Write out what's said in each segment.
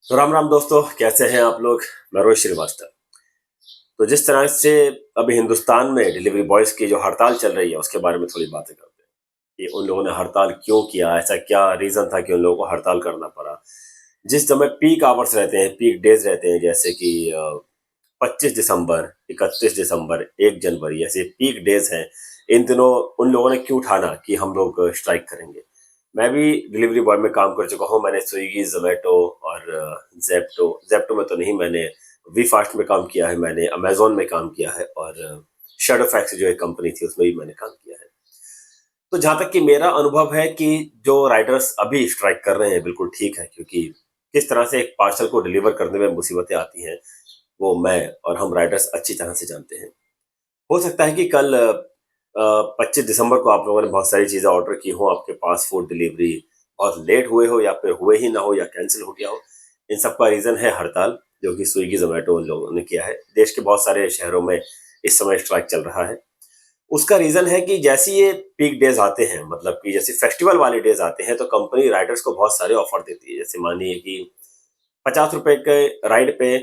तो राम राम दोस्तों, कैसे हैं आप लोग। मैं रोहित श्रीवास्तव। तो जिस तरह से अभी हिंदुस्तान में डिलीवरी बॉयज की जो हड़ताल चल रही है उसके बारे में थोड़ी बातें करते हैं कि उन लोगों ने हड़ताल क्यों किया, ऐसा क्या रीजन था कि उन लोगों को हड़ताल करना पड़ा। जिस समय पीक आवर्स रहते हैं, पीक डेज रहते हैं, जैसे कि 25 दिसंबर, 31 दिसंबर, 1 जनवरी, ऐसे पीक डेज हैं। इन दिनों उन लोगों ने क्यों ठाना कि हम लोग स्ट्राइक करेंगे। मैं भी डिलीवरी बॉय में काम कर चुका हूँ। मैंने स्विगी, जोमेटो और जेप्टो जेप्टो में तो नहीं, मैंने वी फास्ट में काम किया है, मैंने अमेजोन में काम किया है, और शेडो फैक्स जो एक कंपनी थी उसमें भी मैंने काम किया है। तो जहां तक कि मेरा अनुभव है कि जो राइडर्स अभी स्ट्राइक कर रहे हैं बिल्कुल ठीक है, क्योंकि किस तरह से एक पार्सल को डिलीवर करने में मुसीबतें आती हैं वो मैं और हम राइडर्स अच्छी तरह से जानते हैं। हो सकता है कि कल 25 दिसंबर को आप लोगों ने बहुत सारी चीज़ें ऑर्डर की हो, आपके पास फूड डिलीवरी बहुत लेट हुए हो, या फिर हुए ही ना हो, या कैंसिल हो गया हो। इन सब का रीज़न है हड़ताल, जो कि स्विगी, जोमेटो उन लोगों ने किया है। देश के बहुत सारे शहरों में इस समय स्ट्राइक चल रहा है। उसका रीज़न है कि जैसे ये पीक डेज आते हैं, मतलब कि जैसे फेस्टिवल वाले डेज आते हैं, तो कंपनी राइडर्स को बहुत सारे ऑफर देती है। जैसे मानिए कि 50 रुपए के राइड पे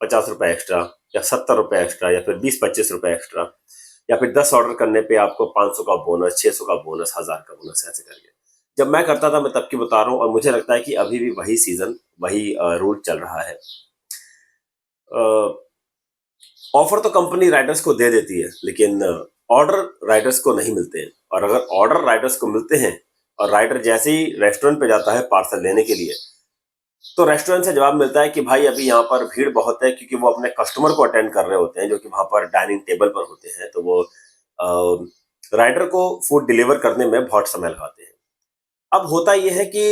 50 रुपए एक्स्ट्रा, या 70 रुपए एक्स्ट्रा, या फिर 20-25 रुपए एक्स्ट्रा, या फिर 10 ऑर्डर करने पे आपको 500 का बोनस, 600 का बोनस, 1000 का बोनस, ऐसे करके। जब मैं करता था मैं तब की बता रहा हूँ, और मुझे लगता है कि अभी भी वही सीजन, वही रूल चल रहा है। ऑफर तो कंपनी राइडर्स को दे देती है, लेकिन ऑर्डर राइडर्स को नहीं मिलते हैं। और अगर ऑर्डर राइडर्स को मिलते हैं और राइडर जैसे ही रेस्टोरेंट पे जाता है पार्सल लेने के लिए, तो रेस्टोरेंट से जवाब मिलता है कि भाई अभी यहाँ पर भीड़ बहुत है, क्योंकि वो अपने कस्टमर को अटेंड कर रहे होते हैं जो कि वहां पर डाइनिंग टेबल पर होते हैं। तो वो राइडर को फूड डिलीवर करने में बहुत समय लगाते हैं। अब होता यह है कि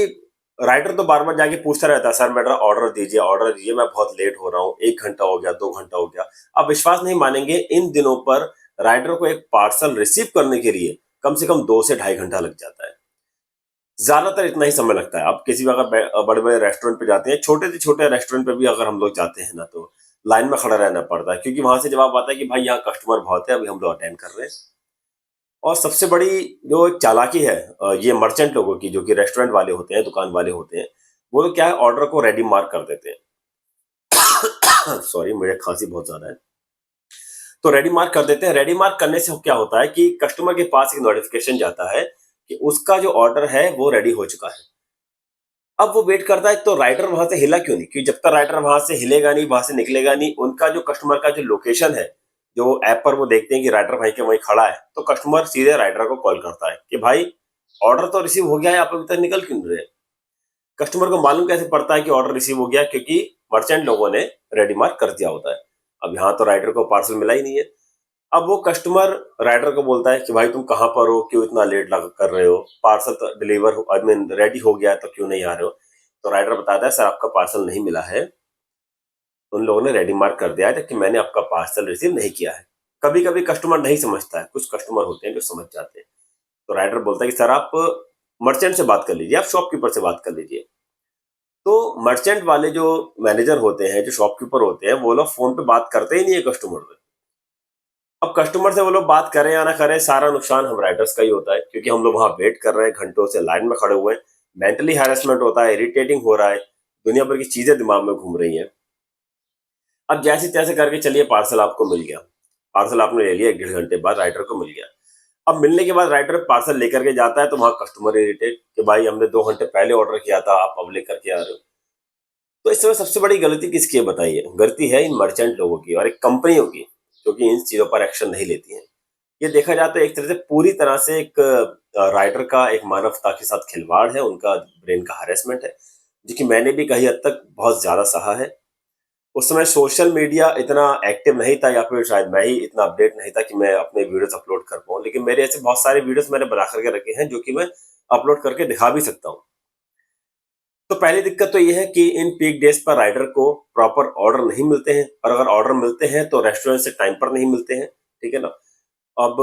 राइडर तो बार बार जाके पूछता रहता है, सर मेरा ऑर्डर दीजिए, ऑर्डर दीजिए, मैं बहुत लेट हो रहा हूँ, 1 घंटा हो गया, 2 घंटा हो गया। आप विश्वास नहीं मानेंगे, इन दिनों पर राइडर को एक पार्सल रिसीव करने के लिए कम से कम 2 से ढाई घंटा लग जाता है। ज्यादातर इतना ही समय लगता है। आप किसी भी अगर बड़े बड़े रेस्टोरेंट पे जाते हैं, छोटे से छोटे रेस्टोरेंट पे भी अगर हम लोग जाते हैं ना, तो लाइन में खड़ा रहना पड़ता है, क्योंकि वहां से जवाब आता है कि भाई यहाँ कस्टमर बहुत है, अभी हम लोग अटेंड कर रहे हैं। और सबसे बड़ी जो एक चालाकी है ये मर्चेंट लोगों की, जो कि रेस्टोरेंट वाले होते हैं, दुकान वाले होते हैं, वो लोग क्या है, ऑर्डर को रेडी मार्क कर देते हैं। सॉरी, मुझे खांसी बहुत ज्यादा है। तो रेडी मार्क कर देते हैं। रेडी मार्क करने से क्या होता है कि कस्टमर के पास एक नोटिफिकेशन जाता है कि उसका जो ऑर्डर है वो रेडी हो चुका है। अब वो वेट करता है, तो राइडर वहां से हिला क्यों नहीं, क्योंकि जब तक राइडर वहां से हिलेगा नहीं, वहां से निकलेगा नहीं, उनका जो कस्टमर का जो लोकेशन है, जो ऐप पर वो देखते हैं कि राइडर भाई के वहीं खड़ा है, तो कस्टमर सीधे राइडर को कॉल करता है कि भाई ऑर्डर तो रिसीव हो गया है, आप अभी तक निकल क्यों नहीं रहे। कस्टमर को मालूम कैसे पड़ता है कि ऑर्डर रिसीव हो गया, क्योंकि मर्चेंट लोगों ने रेडी मार्क कर दिया होता है। अब यहाँ तो राइडर को पार्सल मिला ही नहीं है। अब वो कस्टमर राइडर को बोलता है कि भाई तुम कहाँ पर हो, क्यों इतना लेट लग कर रहे हो, पार्सल तो डिलीवर आई मीन रेडी हो गया है, तो क्यों नहीं आ रहे हो। तो राइडर बताता है, सर आपका पार्सल नहीं मिला है, उन लोगों ने रेडी मार्क कर दिया है कि मैंने आपका पार्सल रिसीव नहीं किया है। कभी कभी कस्टमर नहीं समझता है, कुछ कस्टमर होते हैं जो समझ जाते हैं। तो राइडर बोलता है कि सर आप मर्चेंट से बात कर लीजिए, आप शॉपकीपर से बात कर लीजिए। तो मर्चेंट वाले जो मैनेजर होते हैं, जो शॉपकीपर होते हैं, वो लोग फोन पे बात करते ही नहीं है कस्टमर से। अब कस्टमर से वो लोग बात करें या ना करें, सारा नुकसान हम राइडर्स का ही होता है, क्योंकि हम लोग वहां वेट कर रहे हैं, घंटों से लाइन में खड़े हुए हैं। मेंटली हैरेसमेंट होता है, इरिटेटिंग हो रहा है, दुनिया भर की चीजें दिमाग में घूम रही हैं। अब जैसे तैसे करके चलिए, पार्सल आपको मिल गया। पार्सल आपने ले लिया, 1 डेढ़ घंटे बाद राइडर को मिल गया। अब मिलने के बाद राइडर पार्सल लेकर के जाता है, तो वहां कस्टमर इरिटेट कि भाई हमने 2 घंटे पहले ऑर्डर किया था, आप अब लेकर के आ रहे हो। तो इस समय सबसे बड़ी गलती किसकी है बताइए। गलती है इन मर्चेंट लोगों की और एक कंपनियों की, जो कि इन चीजों पर एक्शन नहीं लेती हैं। ये देखा जाए तो एक तरह से पूरी तरह से एक राइटर का एक मानवता के साथ खिलवाड़ है, उनका ब्रेन का हरेसमेंट है, जो कि मैंने भी कहीं हद तक बहुत ज्यादा सहा है। उस समय सोशल मीडिया इतना एक्टिव नहीं था, या फिर शायद मैं ही इतना अपडेट नहीं था कि मैं अपने वीडियोस अपलोड कर पाऊँ, लेकिन मेरे ऐसे बहुत सारे वीडियोस मैंने बना करके रखे हैं जो कि मैं अपलोड करके दिखा भी सकता हूँ। तो पहली दिक्कत तो ये है कि इन पीक डेज पर राइडर को प्रॉपर ऑर्डर नहीं मिलते हैं, और अगर ऑर्डर मिलते हैं तो रेस्टोरेंट से टाइम पर नहीं मिलते हैं। ठीक है ना। अब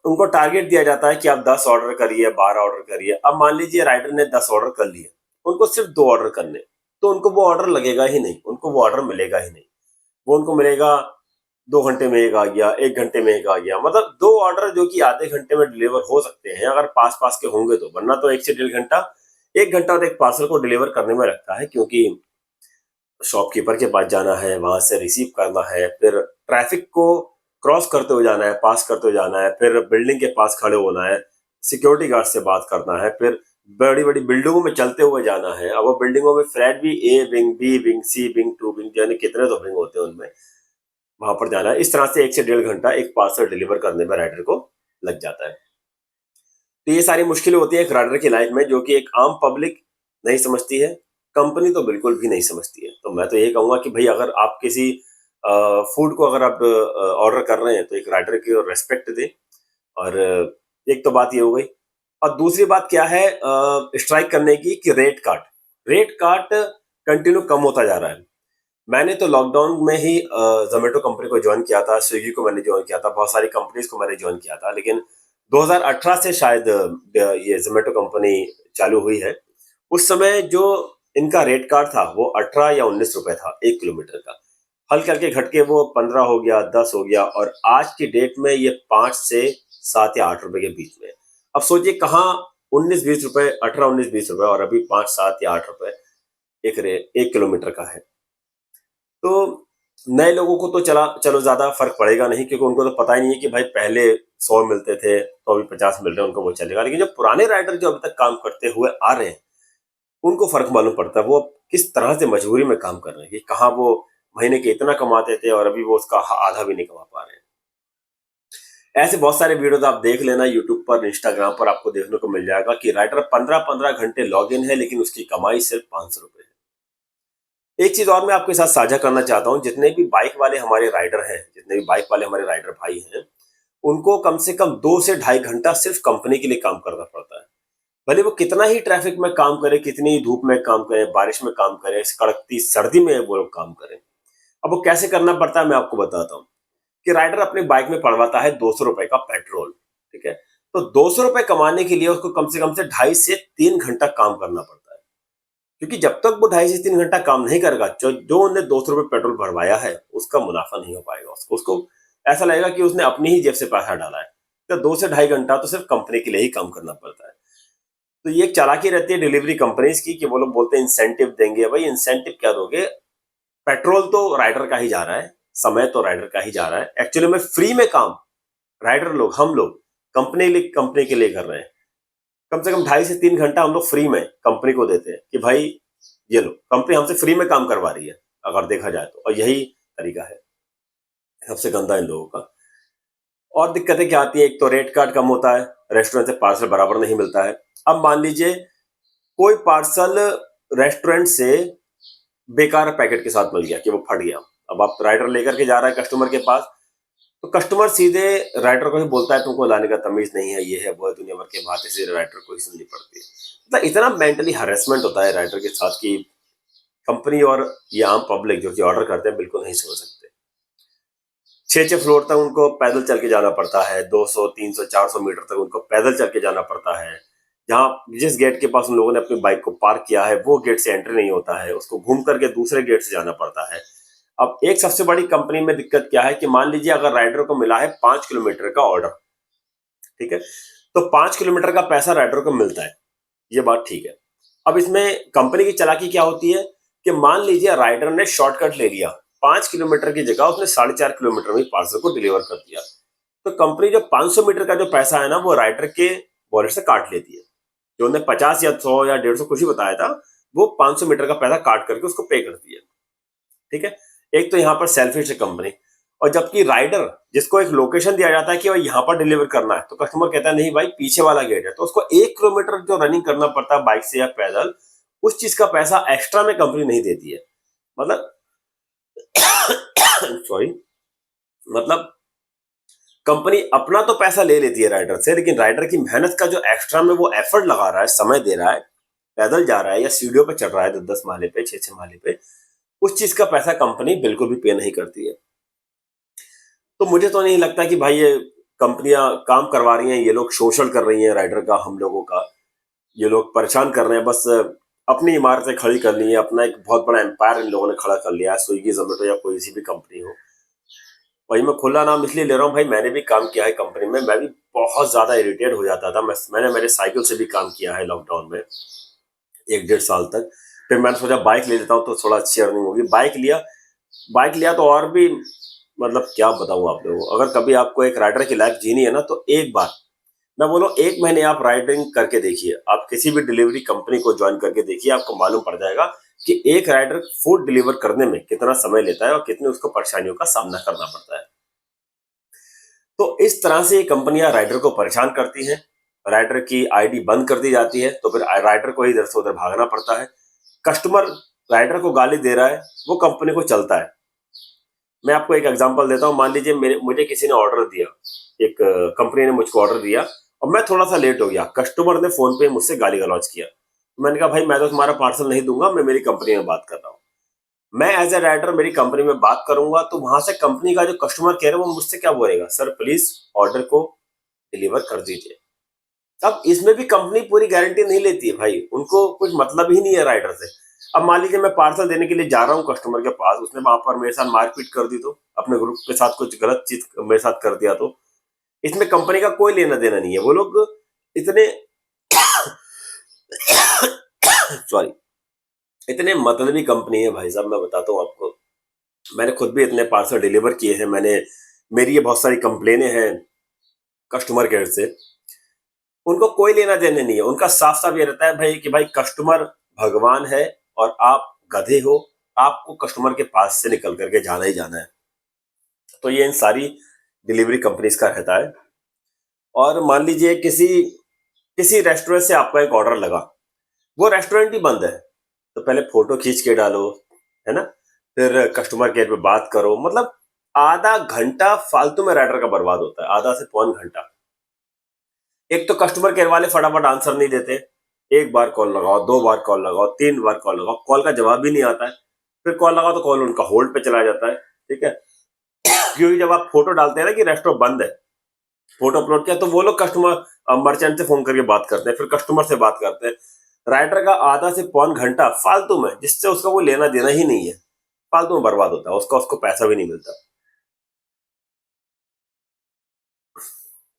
उनको टारगेट दिया जाता है कि आप 10 ऑर्डर करिए, 12 ऑर्डर करिए। अब मान लीजिए राइडर ने 10 ऑर्डर कर लिए, उनको सिर्फ 2 ऑर्डर करने, तो उनको वो ऑर्डर लगेगा ही नहीं, उनको वो ऑर्डर मिलेगा ही नहीं। वो उनको मिलेगा 2 घंटे में एक आ गया, 1 घंटे में एक आ गया, मतलब 2 ऑर्डर जो कि आधे घंटे में डिलीवर हो सकते हैं अगर पास पास के होंगे तो, वरना तो 1 से 1.5 घंटा, 1 घंटा तो एक पार्सल को डिलीवर करने में लगता है, क्योंकि शॉपकीपर के पास जाना है, वहां से रिसीव करना है, फिर ट्रैफिक को क्रॉस करते हुए जाना है, पास करते हुए जाना है, फिर बिल्डिंग के पास खड़े होना है, सिक्योरिटी गार्ड से बात करना है, फिर बड़ी बड़ी बिल्डिंगों में चलते हुए जाना है। अब वो बिल्डिंगों में फ्लैट भी A wing, B wing, C wing, two wing, यानी कितने तो विंग होते हैं उनमें, वहां पर जाना है। इस तरह से 1 से 1.5 घंटा एक पार्सल डिलीवर करने में राइडर को लग जाता है। तो ये सारी मुश्किलें होती है एक राइडर की लाइफ में, जो कि एक आम पब्लिक नहीं समझती है, कंपनी तो बिल्कुल भी नहीं समझती है। तो मैं तो यही कहूंगा कि भाई अगर आप किसी फूड को अगर आप ऑर्डर कर रहे हैं तो एक राइडर की रेस्पेक्ट दें। और एक तो बात ये हो गई। और दूसरी बात क्या है स्ट्राइक करने की, कि रेट काट कंटिन्यू कम होता जा रहा है। मैंने तो लॉकडाउन में ही जोमेटो कंपनी को ज्वाइन किया था, स्विगी को मैंने ज्वाइन किया था, बहुत सारी कंपनीज को मैंने ज्वाइन किया था, लेकिन 2018 से शायद ये जोमेटो कंपनी चालू हुई है। उस समय जो इनका रेट कार्ड था वो 18 या 19 रुपए था 1 किलोमीटर का। हल्के हल्के घटके वो 15 हो गया, 10 हो गया, और आज की डेट में ये 5 से 7 या 8 रुपए के बीच में है। अब सोचिए कहाँ 19-20 रुपए, 18-19-20 रुपए, और अभी 5-7 या 8 रुपए 1 किलोमीटर का है। तो नए लोगों को तो चलो ज्यादा फर्क पड़ेगा नहीं, क्योंकि उनको तो पता ही नहीं है कि भाई पहले 100 मिलते थे तो अभी 50 मिल रहे हैं, उनको वो चलेगा। लेकिन जो पुराने राइडर जो अभी तक काम करते हुए आ रहे हैं, उनको फर्क मालूम पड़ता है। वो किस तरह से मजबूरी में काम कर रहे हैं, कि कहाँ वो महीने के इतना कमाते थे और अभी वो उसका आधा भी नहीं कमा पा रहे हैं। ऐसे बहुत सारे वीडियोस आप देख लेना यूट्यूब पर, इंस्टाग्राम पर, आपको देखने को मिल जाएगा कि राइडर 15-15 घंटे लॉग इन है, लेकिन उसकी कमाई सिर्फ 500 रुपए है। एक चीज और मैं आपके साथ साझा करना चाहता हूँ, जितने भी बाइक वाले हमारे राइडर हैं, जितने भी बाइक वाले हमारे राइडर भाई हैं, उनको कम से कम 2 से ढाई घंटा सिर्फ कंपनी के लिए काम करना पड़ता है। भले वो कितना ही ट्रैफिक में काम करे, कितनी ही धूप में काम करे, बारिश में काम करे, कड़कती सर्दी में वो लोग काम करें। अब वो कैसे करना पड़ता है मैं आपको बताता हूँ। कि राइडर अपनी बाइक में पड़वाता है 200 रुपए का पेट्रोल, ठीक है। तो 200 रुपए कमाने के लिए उसको कम से 2.5 से 3 घंटा काम करना पड़ता है। क्योंकि जब तक वो 2.5 से 3 घंटा काम नहीं करेगा, जो उन्होंने 200 रुपए पेट्रोल भरवाया है उसका मुनाफा नहीं हो पाएगा। उसको ऐसा लगेगा कि उसने अपनी ही जेब से पैसा डाला है। तो 2 से ढाई घंटा तो सिर्फ कंपनी के लिए ही काम करना पड़ता है। तो ये एक चालाकी रहती है डिलीवरी कंपनीज की, कि वो लोग बोलते हैं इंसेंटिव देंगे। भाई इंसेंटिव क्या दोगे? पेट्रोल तो राइडर का ही जा रहा है, समय तो राइडर का ही जा रहा है। एक्चुअली में फ्री में काम राइडर लोग, हम लोग कंपनी के लिए कर रहे हैं। कम से कम 2.5 से 3 घंटा हम लोग फ्री में कंपनी को देते हैं, कि भाई ये लो, कंपनी हमसे फ्री में काम करवा रही है, अगर देखा जाए तो। और यही तरीका है सबसे गंदा इन लोगों का। और दिक्कतें क्या आती है? एक तो रेट कार्ड कम होता है, रेस्टोरेंट से पार्सल बराबर नहीं मिलता है। अब मान लीजिए कोई पार्सल रेस्टोरेंट से बेकार पैकेट के साथ मिल गया, कि वो फट गया। अब आप राइडर लेकर के जा रहा है कस्टमर के पास, तो कस्टमर सीधे राइडर को ही बोलता है तुमको लाने का तमीज नहीं है, ये है वो है, दुनिया भर के बातें से राइडर को ही सुननी पड़ती है। मतलब इतना मेंटली हरेसमेंट होता है राइडर के साथ, कि कंपनी और ये आम पब्लिक जो कि ऑर्डर करते हैं बिल्कुल नहीं समझ सकते। 6-6 फ्लोर तक उनको पैदल चल के जाना पड़ता है, 200, 300, 400 मीटर तक उनको पैदल चल के जाना पड़ता है। जहाँ जिस गेट के पास उन लोगों ने अपनी बाइक को पार्क किया है, वो गेट से एंट्री नहीं होता है, उसको घूम करके दूसरे गेट से जाना पड़ता है। अब एक सबसे बड़ी कंपनी में दिक्कत क्या है, कि मान लीजिए अगर राइडर को मिला है 5 किलोमीटर का ऑर्डर, ठीक है, तो 5 किलोमीटर का पैसा राइडर को मिलता है, ये बात ठीक है। अब इसमें कंपनी की चालाकी क्या होती है, कि मान लीजिए राइडर ने शॉर्टकट ले लिया, 5 किलोमीटर की जगह उसने 4.5 किलोमीटर में पार्सल को डिलीवर कर दिया। तो कंपनी जो 500 मीटर का जो पैसा है ना, वो राइडर के वॉलेट से काट लेती है। जो उन्हें 50 या 100 या 150 कुछ ही बताया था, वो 500 मीटर का पैसा काट करके उसको पे करती है, ठीक है। एक तो यहाँ पर सेल्फिश है कंपनी। और जबकि राइडर जिसको एक लोकेशन दिया जाता है कि भाई यहाँ पर डिलीवर करना है, तो कस्टमर कहता है नहीं भाई पीछे वाला गेट है, तो उसको 1 किलोमीटर जो रनिंग करना पड़ता है बाइक से या पैदल, उस चीज का पैसा एक्स्ट्रा में कंपनी नहीं देती है। मतलब सॉरी, मतलब कंपनी अपना तो पैसा ले लेती है राइडर से, लेकिन राइडर की मेहनत का जो एक्स्ट्रा में वो एफर्ट लगा रहा है, समय दे रहा है, पैदल जा रहा है या सीढ़ियों पे चढ़ रहा है 10-10 माले पे, 6-6 माले पे, उस चीज का पैसा कंपनी बिल्कुल भी पे नहीं करती है। तो मुझे तो नहीं लगता कि भाई ये कंपनियां काम करवा रही हैं, ये लोग शोषण कर रही हैं राइडर का, हम लोगों का। ये लोग परेशान कर रहे हैं, बस अपनी इमारतें खड़ी कर ली हैं, अपना एक बहुत बड़ा एम्पायर इन लोगों ने खड़ा कर लिया है, स्विगी, जोमेटो या कोई सी भी कंपनी हो। वही मैं खुला नाम इसलिए ले रहा हूँ भाई, मैंने भी काम किया है कंपनी में, मैं भी बहुत ज्यादा इरिटेट हो जाता था। मैंने मेरे साइकिल से भी काम किया है लॉकडाउन में 1-1.5 साल तक। फिर मैंने सोचा बाइक ले लेता हूँ तो थोड़ा अच्छी अर्निंग होगी। बाइक लिया तो और भी मतलब क्या बताऊँ आप लोगों को, अगर कभी आपको एक राइडर की लाइफ जीनी है ना तो एक बार मैं बोलूँ 1 महीने आप राइडिंग करके देखिए। आप किसी भी डिलीवरी कंपनी को जॉइन करके देखिए, आपको मालूम पड़ जाएगा कि एक राइडर फूड डिलीवर करने में कितना समय लेता है और कितनी उसको परेशानियों का सामना करना पड़ता है। तो इस तरह से ये कंपनियां राइडर को परेशान करती हैं। राइडर की आईडी बंद कर दी जाती है तो फिर राइडर को इधर से उधर भागना पड़ता है। कस्टमर राइडर को गाली दे रहा है, वो कंपनी को चलता है। मैं आपको एक एग्जांपल देता हूँ। मान लीजिए मुझे किसी ने ऑर्डर दिया, एक कंपनी ने मुझको ऑर्डर दिया और मैं थोड़ा सा लेट हो गया। कस्टमर ने फोन पे मुझसे गाली गलौज किया। मैंने कहा भाई मैं तो तुम्हारा पार्सल नहीं दूंगा, मैं मेरी कंपनी में बात कर रहा हूँ। मैं एज ए राइडर मेरी कंपनी में बात करूंगा तो वहां से कंपनी का जो कस्टमर केयर है वो मुझसे क्या बोलेगा, सर प्लीज ऑर्डर को डिलीवर कर दीजिए। अब इसमें भी कंपनी पूरी गारंटी नहीं लेती है भाई, उनको कुछ मतलब ही नहीं है राइडर से। अब मान लीजिए मैं पार्सल देने के लिए जा रहा हूँ कस्टमर के पास, उसने वहां पर मेरे साथ मारपीट कर दी, तो अपने ग्रुप के साथ कुछ गलत चीज मेरे साथ कर दिया, तो इसमें कंपनी का कोई लेना देना नहीं है। वो लोग इतने सॉरी, इतने मतलबी कंपनी है भाई साहब, मैं बताता हूँ आपको। मैंने खुद भी इतने पार्सल डिलीवर किए हैं। मेरी ये बहुत सारी कंप्लेनें हैं कस्टमर केयर से। उनको कोई लेना देना नहीं है। उनका साफ साफ ये रहता है भाई कि भाई कस्टमर भगवान है और आप गधे हो, आपको कस्टमर के पास से निकल करके जाना ही जाना है। तो ये इन सारी डिलीवरी कंपनीज का रहता है। और मान लीजिए किसी किसी रेस्टोरेंट से आपका एक ऑर्डर लगा, वो रेस्टोरेंट ही बंद है, तो पहले फोटो खींच के डालो, है ना, फिर कस्टमर केयर पे बात करो, मतलब आधा घंटा फालतू में राइडर का बर्बाद होता है, आधा से पौन घंटा। एक तो कस्टमर केयर वाले फटाफट आंसर नहीं देते। एक बार कॉल लगाओ, 2 बार कॉल लगाओ, 3 बार कॉल लगाओ, कॉल का जवाब भी नहीं आता है। फिर कॉल लगाओ तो कॉल उनका होल्ड पे चला जाता है। ठीक है, क्योंकि जब आप फोटो डालते हैं ना कि रेस्टोरेंट बंद है, फोटो अपलोड किया, तो वो लोग कस्टमर मर्चेंट से फोन करके बात करते हैं, फिर कस्टमर से बात करते हैं। राइडर का आधा से पौन घंटा फालतू में, जिससे उसका वो लेना देना ही नहीं है, फालतू में बर्बाद होता है, उसको पैसा भी नहीं मिलता।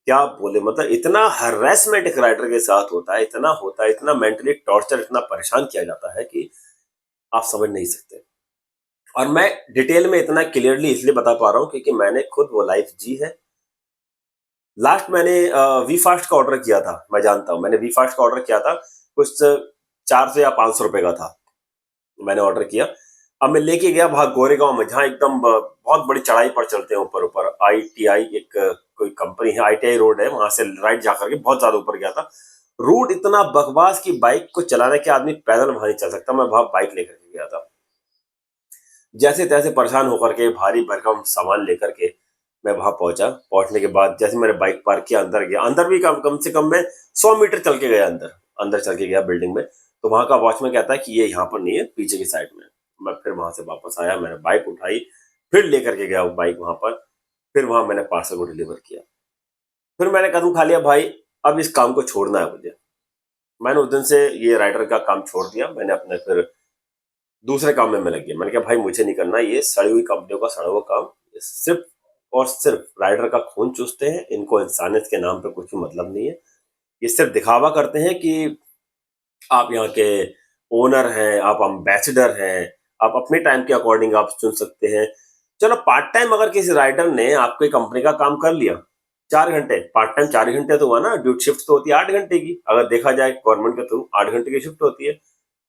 क्या बोले, मतलब इतना हरेसमेंट एक राइडर के साथ होता है, इतना होता है, इतना मेंटली टॉर्चर, इतना परेशान किया जाता है कि आप समझ नहीं सकते। और मैं डिटेल में इतना क्लियरली इसलिए बता पा रहा हूँ क्योंकि मैंने खुद वो लाइफ जी है। लास्ट मैंने वी फास्ट का ऑर्डर किया था, मैं जानता हूँ, मैंने वी फास्ट का ऑर्डर किया था, कुछ 400 या 500 रुपए का था, मैंने ऑर्डर किया। अब मैं लेके गया वहां गोरेगांव में, जहाँ एकदम बहुत बड़ी चढ़ाई पर चलते हैं, ऊपर ऊपर आईटीआई एक कोई कंपनी है, आईटीआई रोड है, वहां से राइट जाकर के बहुत ज्यादा ऊपर गया था। रूट इतना बकवास की बाइक को चलाने के आदमी पैदल वहां नहीं चल सकता। मैं वहां बाइक लेकर के गया था, जैसे तैसे परेशान होकर के भारी भरकम सामान लेकर के मैं वहां पहुंचा। पहुंचने के बाद जैसे मैंने बाइक पार्क किया, अंदर गया, अंदर भी कम से कम मैं 100 मीटर चल के गया, अंदर अंदर चल के गया बिल्डिंग में। तो वहां का वॉचमैन कहता है कि ये यहाँ पर नहीं है, पीछे की साइड में। मैं फिर वहां से वापस आया, मैंने बाइक उठाई, फिर लेकर के गया वो बाइक वहां पर, फिर वहां मैंने पार्सल को डिलीवर किया। फिर मैंने कदम खा लिया भाई, अब इस काम को छोड़ना है मुझे। मैंने उस दिन से ये राइडर का काम छोड़ दिया। मैंने अपने फिर दूसरे काम में मैं लग गया। मैंने कहा भाई मुझे नहीं करना ये सड़ी हुई कंपनियों का सड़ा हुआ काम। ये सिर्फ और सिर्फ राइडर का खून चूसते हैं, इनको इंसानियत के नाम पे कुछ भी मतलब नहीं है। ये सिर्फ दिखावा करते हैं कि आप यहाँ के ओनर हैं, आप एम्बेसडर हैं, आप अपने टाइम के अकॉर्डिंग आप चुन सकते हैं। चलो पार्ट टाइम अगर किसी राइडर ने आपकी कंपनी का काम कर लिया 4 घंटे, पार्ट टाइम 4 घंटे तो हुआ ना, ड्यूटी शिफ्ट तो होती है 8 घंटे की, अगर देखा जाए गवर्नमेंट के थ्रू 8 घंटे की शिफ्ट होती है।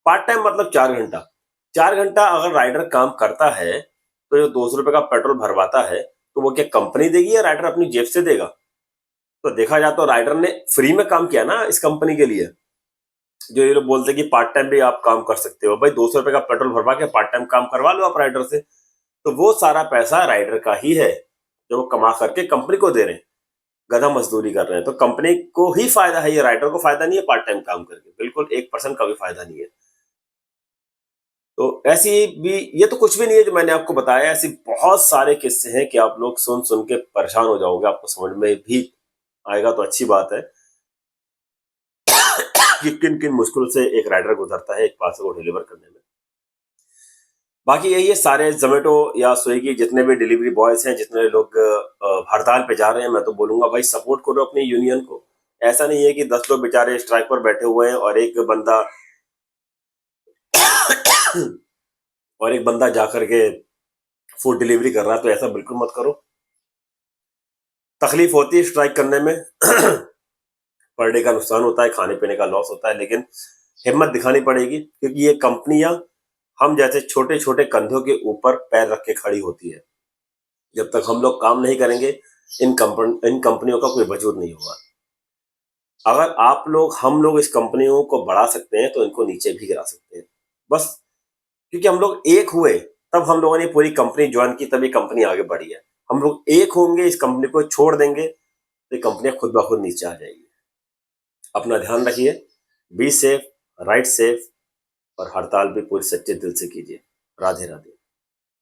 पार्ट टाइम मतलब 4 घंटा। 4 घंटा अगर राइडर काम करता है तो जो 200 रुपए का पेट्रोल भरवाता है, तो वो क्या कंपनी देगी या राइडर अपनी जेब से देगा? तो देखा जाए तो राइडर ने फ्री में काम किया ना इस कंपनी के लिए। जो ये लोग बोलते हैं कि पार्ट टाइम भी आप काम कर सकते हो, भाई 200 रुपए का पेट्रोल भरवा के पार्ट टाइम काम करवा लो आप राइडर से, तो वो सारा पैसा राइडर का ही है जो वो कमा करके कंपनी को दे रहे हैं। गधा मजदूरी कर रहे हैं, तो कंपनी को ही फायदा है, ये राइडर को फायदा नहीं है पार्ट टाइम काम करके, बिल्कुल 1% का भी फायदा नहीं है। तो ऐसी भी, ये तो कुछ भी नहीं है जो मैंने आपको बताया, ऐसी बहुत सारे किस्से हैं कि आप लोग सुन सुन के परेशान हो जाओगे, आपको समझ में भी आएगा तो अच्छी बात है कि किन किन मुश्किल से एक राइडर गुजरता है एक पार्सल को डिलीवर करने में। बाकी यही है, सारे जोमेटो या स्विगी जितने भी डिलीवरी बॉयज हैं, जितने लोग हड़ताल पे जा रहे हैं, मैं तो बोलूंगा भाई सपोर्ट करो अपनी यूनियन को। ऐसा नहीं है कि 10 लोग बेचारे स्ट्राइक पर बैठे हुए हैं और एक बंदा और एक बंदा जाकर के फूड डिलीवरी कर रहा है, तो ऐसा बिल्कुल मत करो। तकलीफ होती है स्ट्राइक करने में, पर डे का नुकसान होता है, खाने पीने का लॉस होता है, लेकिन हिम्मत दिखानी पड़ेगी, क्योंकि ये कंपनियां हम जैसे छोटे छोटे कंधों के ऊपर पैर रख के खड़ी होती है। जब तक हम लोग काम नहीं करेंगे, इन कंपनियों का कोई वजूद नहीं होगा। अगर आप लोग हम लोग इस कंपनियों को बढ़ा सकते हैं, तो इनको नीचे भी गिरा सकते हैं। बस क्योंकि हम लोग एक हुए, तब हम लोगों ने पूरी कंपनी ज्वाइन की, तभी कंपनी आगे बढ़ी है। हम लोग एक होंगे, इस कंपनी को छोड़ देंगे, तो ये कंपनियां खुद ब खुद नीचे आ जाएगी। अपना ध्यान रखिए, बी सेफ, राइट सेफ, और हड़ताल भी पूरे सच्चे दिल से कीजिए। राधे राधे।